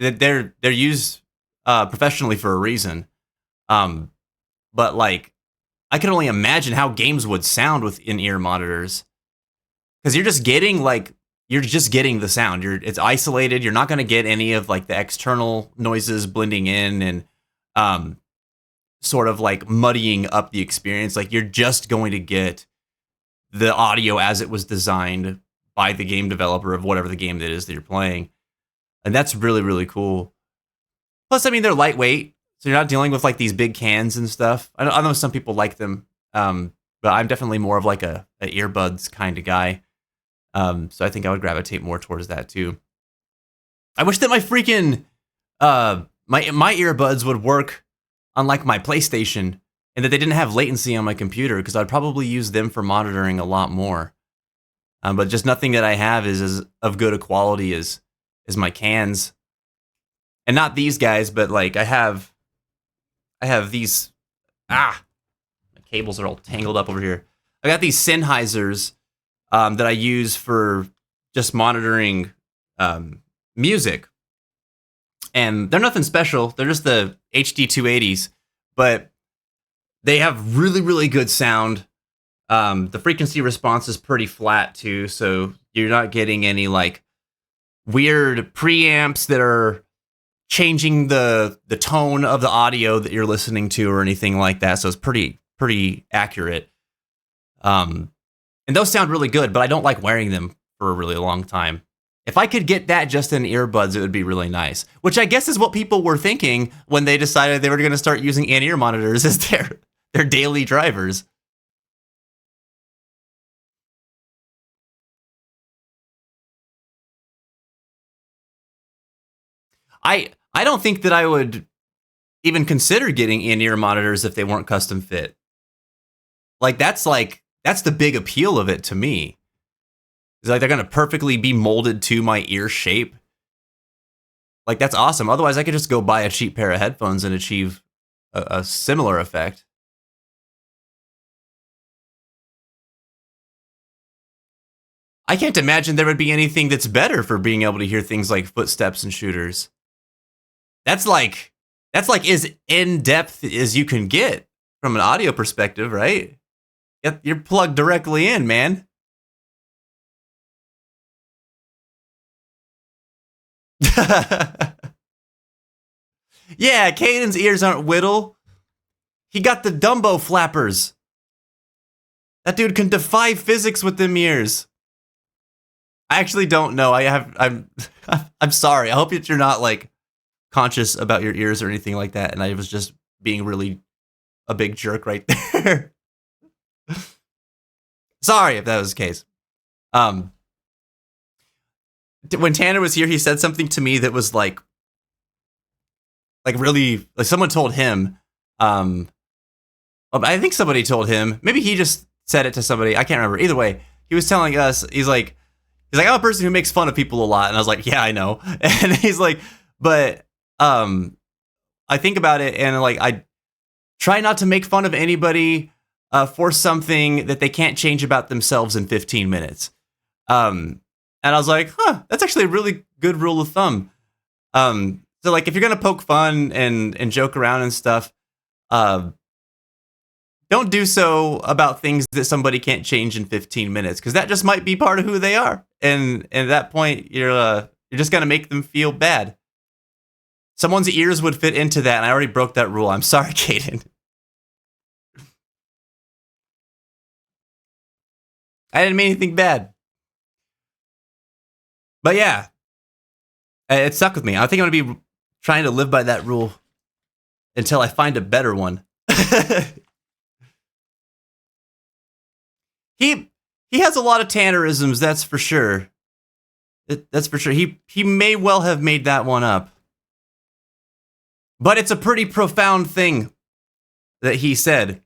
they're used professionally for a reason. But like, I can only imagine how games would sound with in-ear monitors, because you're just getting the sound. It's isolated. You're not going to get any of like the external noises blending in and sort of like muddying up the experience. Like, you're just going to get the audio as it was designed by the game developer of whatever the game that is that you're playing. And that's really, really cool. Plus, I mean, they're lightweight, so you're not dealing with like these big cans and stuff. I know some people like them, but I'm definitely more of like a earbuds kind of guy. So I think I would gravitate more towards that too. I wish that my freaking my earbuds would work on like my PlayStation, and that they didn't have latency on my computer, because I'd probably use them for monitoring a lot more. But just nothing that I have is as of good a quality as my cans. And not these guys, but like I have these. My cables are all tangled up over here. I got these Sennheisers that I use for just monitoring music. And they're nothing special. They're just the HD 280s. But They have really, really good sound. The frequency response is pretty flat too, so you're not getting any like weird preamps that are changing the tone of the audio that you're listening to or anything like that. So it's pretty accurate. And those sound really good, but I don't like wearing them for a really long time. If I could get that just in earbuds, it would be really nice. Which I guess is what people were thinking when they decided they were going to start using in-ear monitors as their daily drivers. I don't think that I would even consider getting in-ear monitors if they weren't custom fit. That's the big appeal of it to me. It's like they're gonna perfectly be molded to my ear shape. Like that's awesome. Otherwise, I could just go buy a cheap pair of headphones and achieve a similar effect. I can't imagine there would be anything that's better for being able to hear things like footsteps and shooters. That's like as in depth as you can get from an audio perspective, right? You're plugged directly in, man. Yeah, Caden's ears aren't whittle. He got the Dumbo flappers. That dude can defy physics with them ears. I actually don't know. I'm sorry. I hope that you're not like conscious about your ears or anything like that, and I was just being really a big jerk right there. Sorry if that was the case. When Tanner was here, he said something to me that was like really like someone told him. I think somebody told him. Maybe he just said it to somebody. I can't remember. Either way, he was telling us. He's like, I'm a person who makes fun of people a lot, and I was like, yeah, I know. And he's like, but I think about it, and like I try not to make fun of anybody for something that they can't change about themselves in 15 minutes. And I was like, that's actually a really good rule of thumb. So like if you're gonna poke fun and joke around and stuff, don't do so about things that somebody can't change in 15 minutes, because that just might be part of who they are. And at that point, you're just gonna make them feel bad. Someone's ears would fit into that, and I already broke that rule. I'm sorry, Kaden. I didn't mean anything bad. But yeah, it stuck with me. I think I'm gonna be trying to live by that rule until I find a better one. He has a lot of Tannerisms, that's for sure. That's for sure. He may well have made that one up. But it's a pretty profound thing that he said.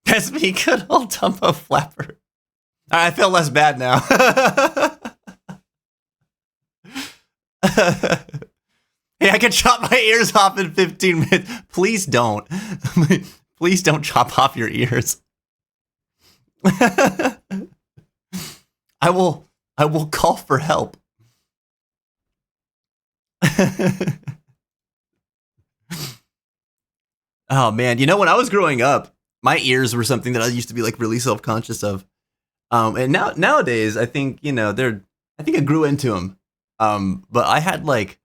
That's me, good old Dumbo Flapper. All right, I feel less bad now. Hey, I can chop my ears off in 15 minutes. Please don't. Please don't chop off your ears. I will call for help. Oh man, when I was growing up, my ears were something that I used to be like really self-conscious of. And nowadays, I think I think I grew into them. But I had like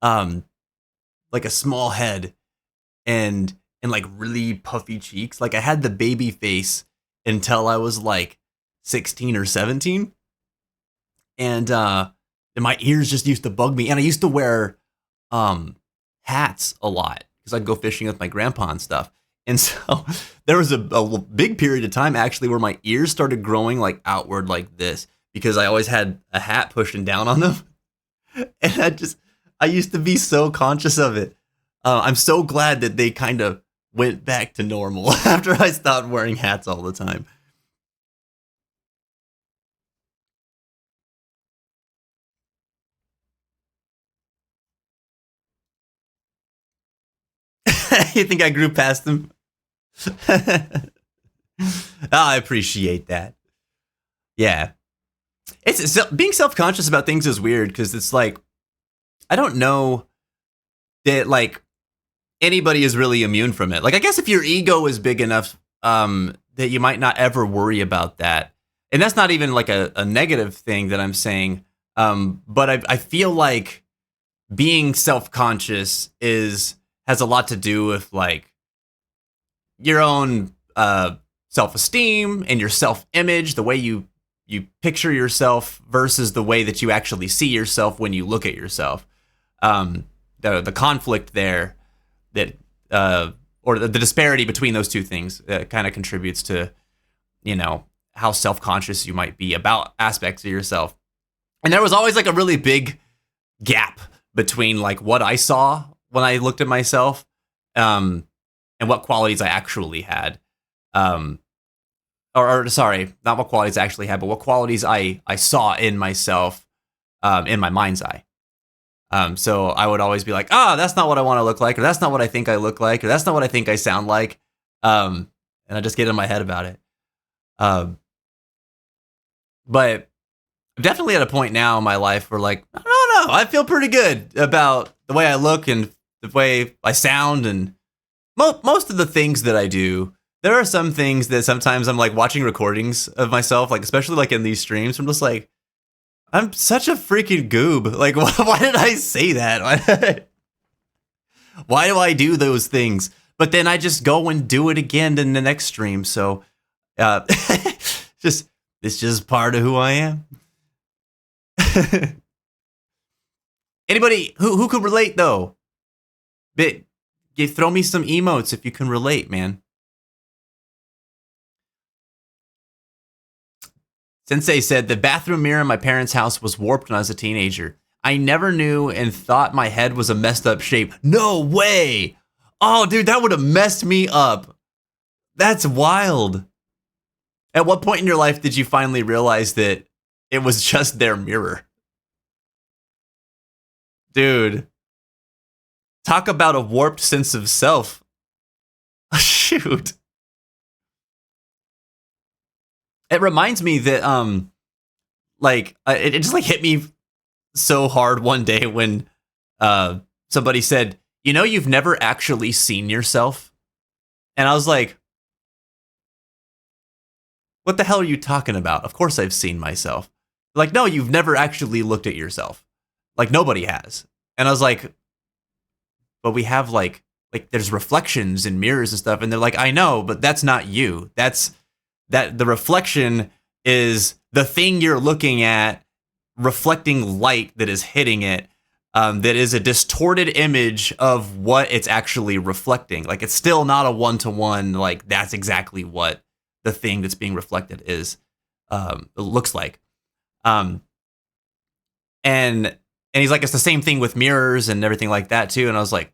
a small head and like really puffy cheeks. Like I had the baby face until I was like 16 or 17, and my ears just used to bug me. And I used to wear hats a lot because I'd go fishing with my grandpa and stuff. And so there was a big period of time actually where my ears started growing like outward like this because I always had a hat pushing down on them. And I used to be so conscious of it. I'm so glad that they kind of went back to normal after I stopped wearing hats all the time. You think I grew past them? I appreciate that. Yeah. Being self-conscious about things is weird because it's like, I don't know that like anybody is really immune from it. Like, I guess if your ego is big enough, that you might not ever worry about that. And that's not even like a negative thing that I'm saying. But I feel like being self-conscious has a lot to do with like your own self-esteem and your self-image, the way you picture yourself versus the way that you actually see yourself when you look at yourself. The conflict there that or the disparity between those two things kind of contributes to, how self-conscious you might be about aspects of yourself. And there was always like a really big gap between like what I saw when I looked at myself, and what qualities I actually had. Or sorry, not what qualities I actually had, but what qualities I saw in myself, in my mind's eye. So I would always be like, that's not what I want to look like, or that's not what I think I look like, or that's not what I think I sound like. And I just get in my head about it. But I'm definitely at a point now in my life where like, I don't know, I feel pretty good about the way I look and the way I sound and most of the things that I do. There are some things that sometimes I'm like watching recordings of myself, like especially like in these streams, I'm just like, I'm such a freaking goob. Like, why did I say that? Why do I do those things? But then I just go and do it again in the next stream. So, it's just part of who I am. Anybody who could relate though? You throw me some emotes if you can relate, man. Sensei said, the bathroom mirror in my parents' house was warped when I was a teenager. I never knew and thought my head was a messed up shape. No way! Oh, dude, that would have messed me up. That's wild. At what point in your life did you finally realize that it was just their mirror? Dude. Talk about a warped sense of self. Shoot. It reminds me that, it just like hit me so hard one day when somebody said, you've never actually seen yourself. And I was like, what the hell are you talking about? Of course I've seen myself. Like, no, you've never actually looked at yourself. Like, nobody has. And I was like, but we have like there's reflections in mirrors and stuff. And they're like, I know, but that's not you. That the reflection is the thing you're looking at reflecting light that is hitting it, that is a distorted image of what it's actually reflecting. Like, it's still not a one-to-one, like, that's exactly what the thing that's being reflected is, looks like. And he's like, it's the same thing with mirrors and everything like that too. And I was like,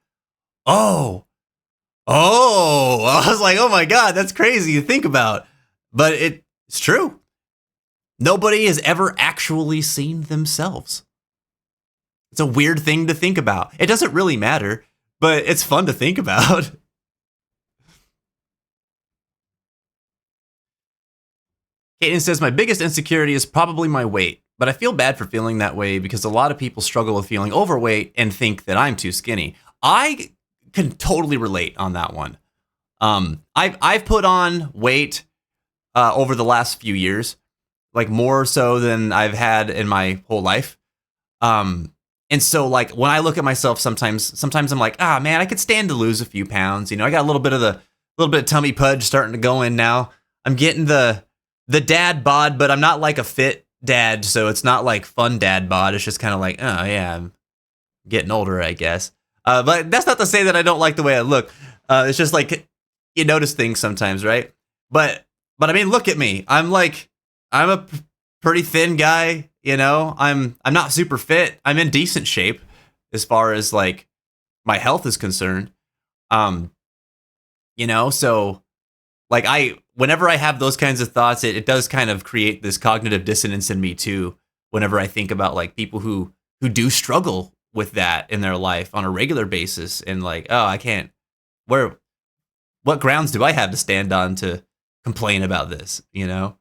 oh, I was like, oh my God, that's crazy to think about. But it's true. Nobody has ever actually seen themselves. It's a weird thing to think about. It doesn't really matter, but it's fun to think about. Kaden says, my biggest insecurity is probably my weight, but I feel bad for feeling that way because a lot of people struggle with feeling overweight and think that I'm too skinny. I can totally relate on that one. I've put on weight over the last few years, like more so than I've had in my whole life. And so like when I look at myself, sometimes I'm like, man, I could stand to lose a few pounds. I got a little bit of tummy pudge starting to go in now. I'm getting the dad bod, but I'm not like a fit dad. So it's not like fun dad bod. It's just kind of like, oh yeah, I'm getting older, I guess. But that's not to say that I don't like the way I look. It's just like you notice things sometimes, right? But I mean, look at me. I'm a pretty thin guy. I'm not super fit. I'm in decent shape as far as like my health is concerned. So like whenever I have those kinds of thoughts, it does kind of create this cognitive dissonance in me too. Whenever I think about like people who do struggle with that in their life on a regular basis and like, I can't, what grounds do I have to stand on to complain about this, you know?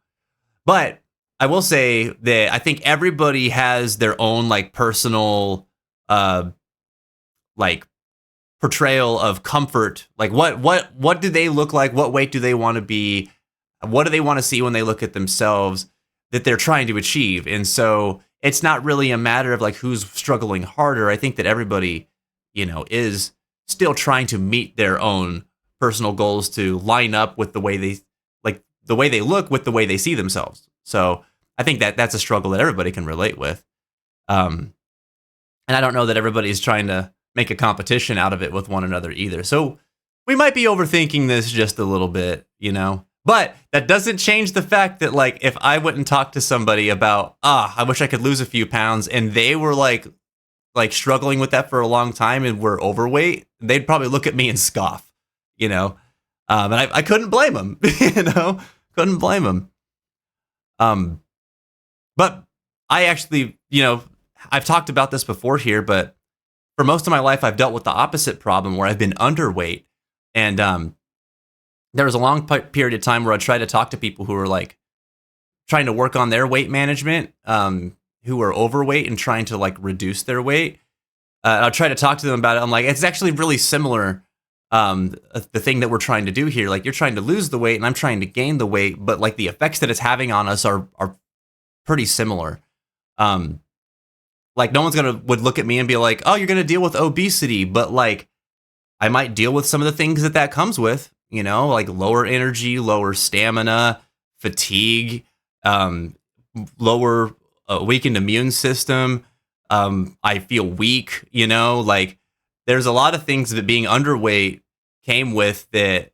But I will say that I think everybody has their own like personal like portrayal of comfort. Like what do they look like? What weight do they want to be? What do they want to see when they look at themselves that they're trying to achieve? And so it's not really a matter of like who's struggling harder. I think that everybody, is still trying to meet their own personal goals to line up with the way they look with the way they see themselves. So I think that that's a struggle that everybody can relate with. And I don't know that everybody's trying to make a competition out of it with one another either. So we might be overthinking this just a little bit, But that doesn't change the fact that, like, if I went and talked to somebody about, I wish I could lose a few pounds, and they were like struggling with that for a long time and were overweight, they'd probably look at me and scoff, And I couldn't blame them, couldn't blame them. But I actually, I've talked about this before here, but for most of my life, I've dealt with the opposite problem where I've been underweight. And there was a long period of time where I tried to talk to people who were like trying to work on their weight management, who were overweight and trying to like reduce their weight. I'll try to talk to them about it. I'm like, it's actually really similar. The thing that we're trying to do here, like you're trying to lose the weight and I'm trying to gain the weight, but like the effects that it's having on us are pretty similar. Like no one's would look at me and be like, oh, you're going to deal with obesity, but like I might deal with some of the things that comes with, like lower energy, lower stamina, fatigue, lower weakened immune system. I feel weak, like there's a lot of things that being underweight came with that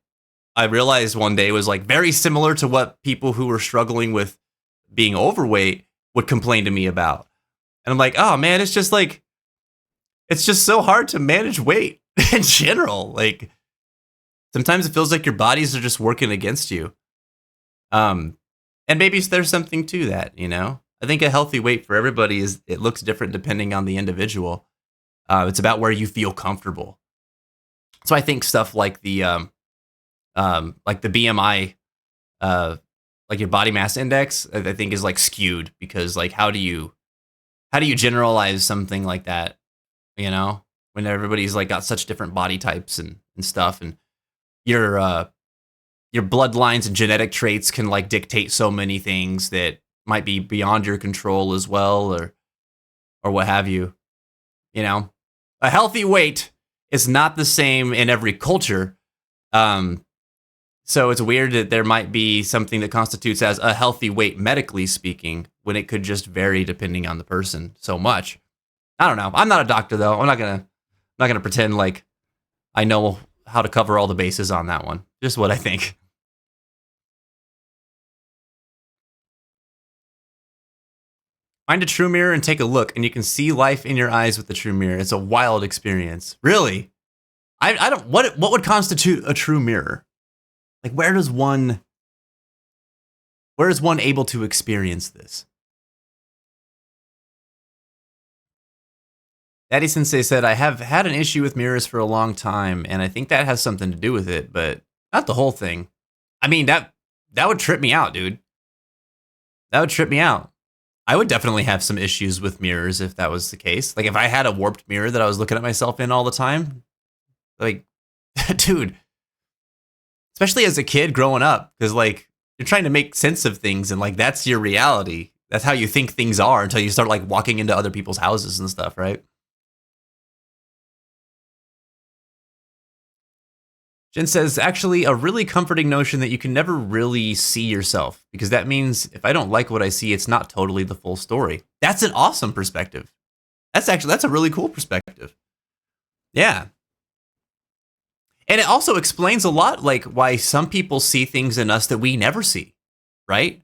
I realized one day was like very similar to what people who were struggling with being overweight would complain to me about. And I'm like, oh man, it's just so hard to manage weight in general. Like sometimes it feels like your bodies are just working against you. And maybe there's something to that, I think a healthy weight for everybody it looks different depending on the individual. It's about where you feel comfortable. So I think stuff like the BMI, like your body mass index, I think is like skewed because like how do you generalize something like that, when everybody's like got such different body types and stuff, and your bloodlines and genetic traits can like dictate so many things that might be beyond your control as well, or what have you. A healthy weight is not the same in every culture. So it's weird that there might be something that constitutes as a healthy weight medically speaking when it could just vary depending on the person so much. I don't know. I'm not a doctor though. I'm not gonna pretend like I know how to cover all the bases on that one. Just what I think. Find a true mirror and take a look, and you can see life in your eyes with the true mirror. It's a wild experience. Really? I don't. What would constitute a true mirror? Like, where is one able to experience this? Daddy Sensei said, I have had an issue with mirrors for a long time, and I think that has something to do with it, but not the whole thing. I mean, that would trip me out, dude. That would trip me out. I would definitely have some issues with mirrors if that was the case. Like, if I had a warped mirror that I was looking at myself in all the time, like, dude, especially as a kid growing up, because like you're trying to make sense of things and like that's your reality. That's how you think things are until you start like walking into other people's houses and stuff, right? Jen says, actually, a really comforting notion that you can never really see yourself, because that means if I don't like what I see, it's not totally the full story. That's an awesome perspective. That's a really cool perspective. Yeah. And it also explains a lot, like why some people see things in us that we never see, right?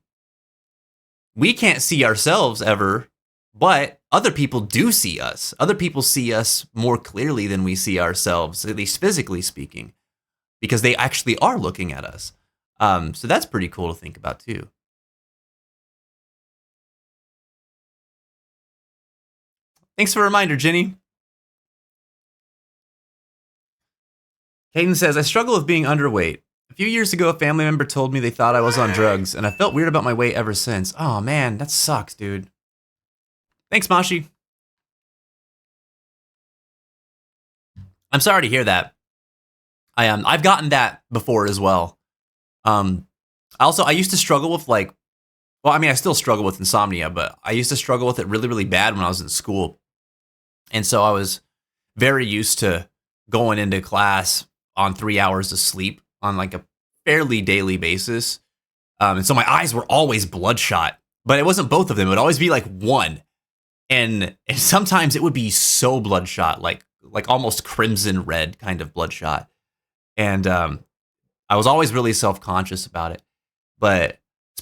We can't see ourselves ever, but other people do see us. Other people see us more clearly than we see ourselves, at least physically speaking, because they actually are looking at us. So that's pretty cool to think about too. Thanks for the reminder, Jenny. Caden says, I struggle with being underweight. few years ago, a family member told me they thought I was on drugs, and I felt weird about my weight ever since. Oh man, that sucks, dude. Thanks, Mashi. I'm sorry to hear that. I've gotten that before as well. I used to struggle with like, well, I mean, I still struggle with insomnia, but I used to struggle with it really, really bad when I was in school. And so I was very used to going into class on 3 hours of sleep on like a fairly daily basis. And so my eyes were always bloodshot, but it wasn't both of them. It would always be like one. And sometimes it would be so bloodshot, like almost crimson red kind of bloodshot. And I was always really self-conscious about it. But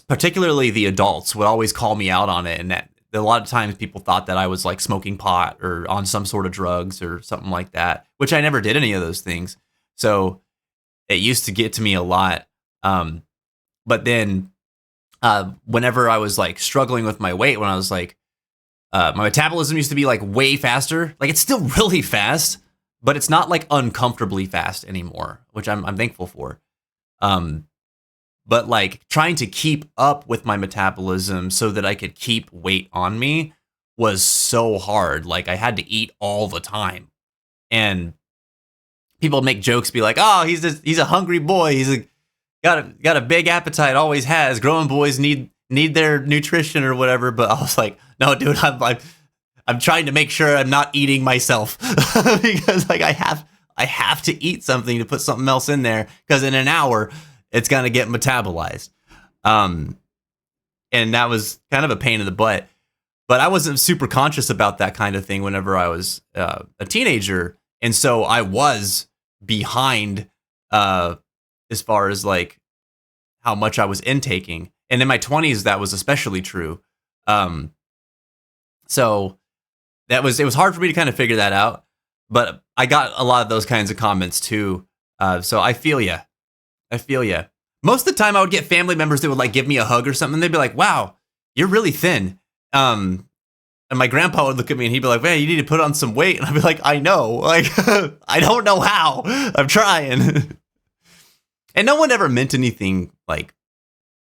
particularly the adults would always call me out on it. And that a lot of times people thought that I was like smoking pot or on some sort of drugs or something like that, which I never did any of those things. So it used to get to me a lot. But then whenever I was like struggling with my weight, when I was like, my metabolism used to be like way faster. Like it's still really fast, but it's not like uncomfortably fast anymore, which I'm thankful for. But like trying to keep up with my metabolism so that I could keep weight on me was so hard. Like I had to eat all the time, and people make jokes, be like, "Oh, he's a hungry boy. He's got a big appetite. Always has. Growing boys need their nutrition or whatever." But I was like, "No, dude, I'm trying to make sure I'm not eating myself because like I have to eat something to put something else in there because in an hour it's gonna get metabolized." And that was kind of a pain in the butt. But I wasn't super conscious about that kind of thing whenever I was a teenager, and so I was behind as far as like how much I was intaking. And in my 20s, that was especially true. So it was hard for me to kind of figure that out. But I got a lot of those kinds of comments too. So I feel ya. Most of the time I would get family members that would like give me a hug or something. They'd be like, "Wow, you're really thin." And my grandpa would look at me and he'd be like, "Man, you need to put on some weight." And I'd be like, "I know, like, I don't know how. I'm trying." And no one ever meant anything like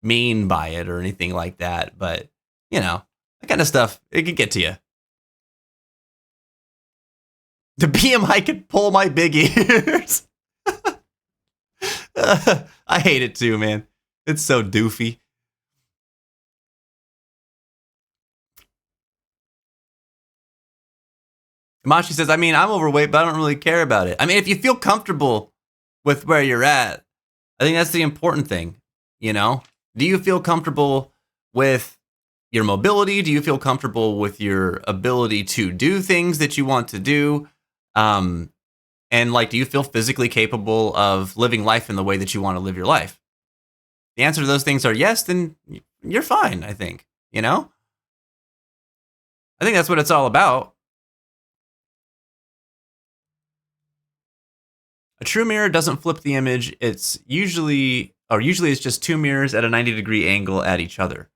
mean by it or anything like that. But you know, that kind of stuff, it could get to you. The BMI could pull my big ears. I hate it too, man. It's so doofy. Mashi says, "I mean, I'm overweight, but I don't really care about it." I mean, if you feel comfortable with where you're at, I think that's the important thing. You know, do you feel comfortable with your mobility? Do you feel comfortable with your ability to do things that you want to do? And like, do you feel physically capable of living life in the way that you want to live your life? The answer to those things are yes, then you're fine, I think. You know? I think that's what it's all about. A true mirror doesn't flip the image. It's usually it's just two mirrors at a 90-degree angle at each other.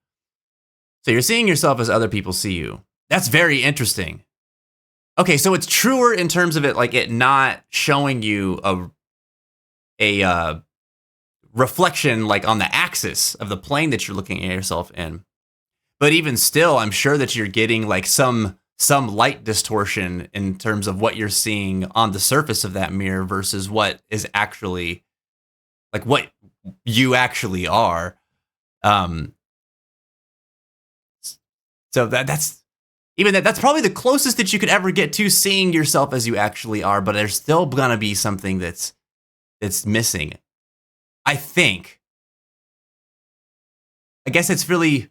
So you're seeing yourself as other people see you. That's very interesting. Okay, so it's truer in terms of it, like it not showing you a reflection like on the axis of the plane that you're looking at yourself in. But even still, I'm sure that you're getting like some light distortion in terms of what you're seeing on the surface of that mirror versus what is actually like what you actually are. So that's probably the closest that you could ever get to seeing yourself as you actually are, but there's still gonna be something that's missing. I think. I guess it's really,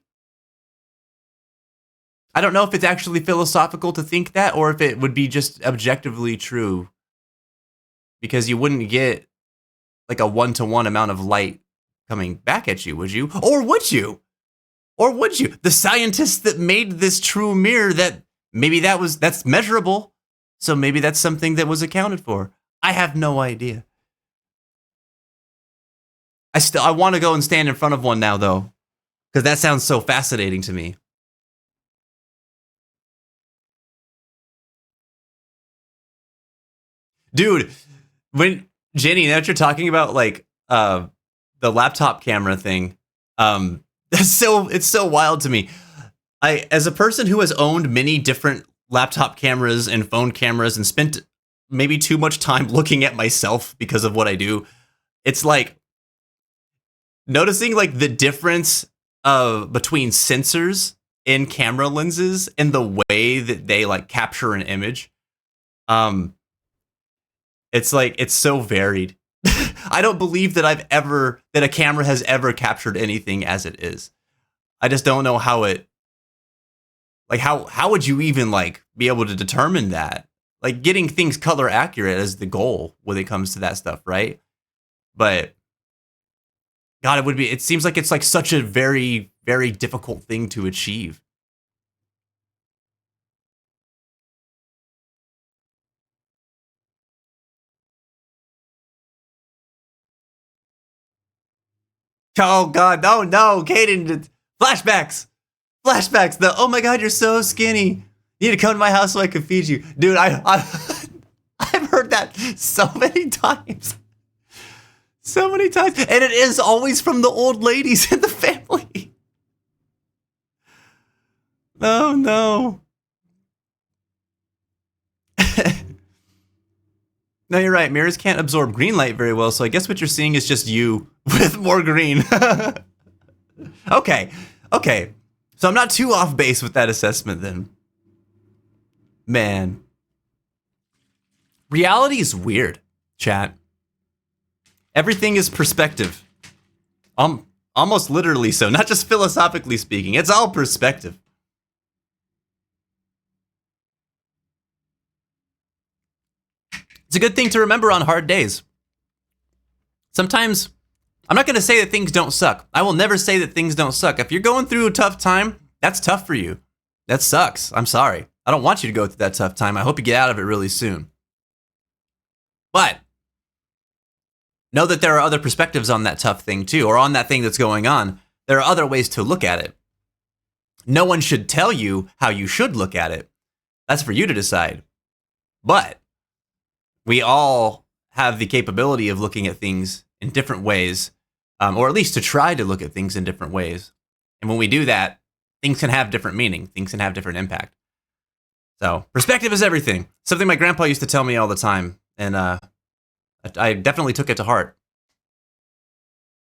I don't know if it's actually philosophical to think that or if it would be just objectively true. Because you wouldn't get like a 1-to-1 amount of light coming back at you, would you? Or would you? Or would you? The scientists that made this true mirror, that maybe that's measurable. So maybe that's something that was accounted for. I have no idea. I want to go and stand in front of one now though, because that sounds so fascinating to me. Dude, when Jenny, now that you're talking about like the laptop camera thing. It's so wild to me. As a person who has owned many different laptop cameras and phone cameras and spent maybe too much time looking at myself because of what I do, it's like noticing like the difference between sensors in camera lenses and the way that they like capture an image. It's like it's so varied. I don't believe that that a camera has ever captured anything as it is. I just don't know how it, like how would you even like be able to determine that? Like getting things color accurate is the goal when it comes to that stuff, right? But God, it seems like it's like such a very, very difficult thing to achieve. Oh God, no, Caden, flashbacks. Flashbacks. Oh my God, you're so skinny. You need to come to my house so I can feed you, dude. I've heard that so many times, so many times, and it is always from the old ladies in the family. Oh no. No, you're right. Mirrors can't absorb green light very well, so I guess what you're seeing is just you with more green. Okay. So I'm not too off base with that assessment then. Man. Reality is weird, chat. Everything is perspective. Almost literally so, not just philosophically speaking. It's all perspective. It's a good thing to remember on hard days. Sometimes, I'm not going to say that things don't suck. I will never say that things don't suck. If you're going through a tough time, that's tough for you. That sucks. I'm sorry. I don't want you to go through that tough time. I hope you get out of it really soon. But know that there are other perspectives on that tough thing too, or on that thing that's going on. There are other ways to look at it. No one should tell you how you should look at it. That's for you to decide. But we all have the capability of looking at things in different ways, or at least to try to look at things in different ways. And when we do that, things can have different meaning. Things can have different impact. So perspective is everything. Something my grandpa used to tell me all the time. And I definitely took it to heart.